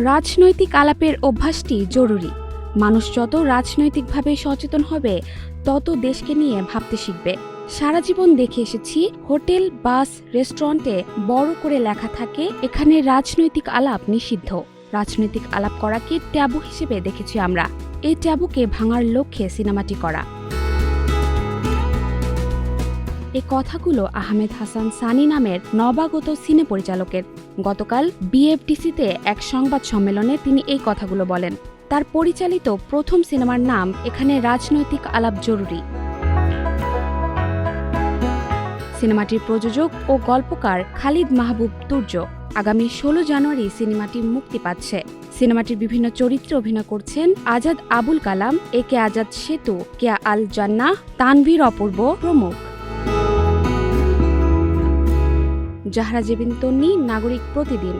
রাজনৈতিক আলাপের অভ্যাসটি জরুরি। মানুষ যত রাজনৈতিকভাবে সচেতন হবে তত দেশকে নিয়ে ভাবতে শিখবে। সারা জীবন দেখে এসেছি হোটেল, বাস, রেস্টুরেন্টে বড় করে লেখা থাকে এখানে রাজনৈতিক আলাপ নিষিদ্ধ। রাজনৈতিক আলাপ করাকে ট্যাবু হিসেবে দেখেছি আমরা। এই ট্যাবুকে ভাঙার লক্ষ্যে সিনেমাটি করা। এই কথাগুলো আহমেদ হাসান সানি নামের নবাগত সিনে পরিচালকের। গতকাল বিএফডিসিতে এক সংবাদ সম্মেলনে তিনি এই কথাগুলো বলেন। তার পরিচালিত প্রথম সিনেমার নাম এখানে রাজনৈতিক আলাপ জরুরি। সিনেমাটির প্রযোজক ও গল্পকার খালিদ মাহবুব তুর্য। আগামী ১৬ জানুয়ারি সিনেমাটি মুক্তি পাচ্ছে। সিনেমাটির বিভিন্ন চরিত্রে অভিনয় করছেন আজাদ আবুল কালাম, এ কে আজাদ সেতু, কেয়া আল জান্নাহ, তানভীর অপূর্ব প্রমুখ। জাহরা জেবিন তন্নি, নাগরিক প্রতিদিন।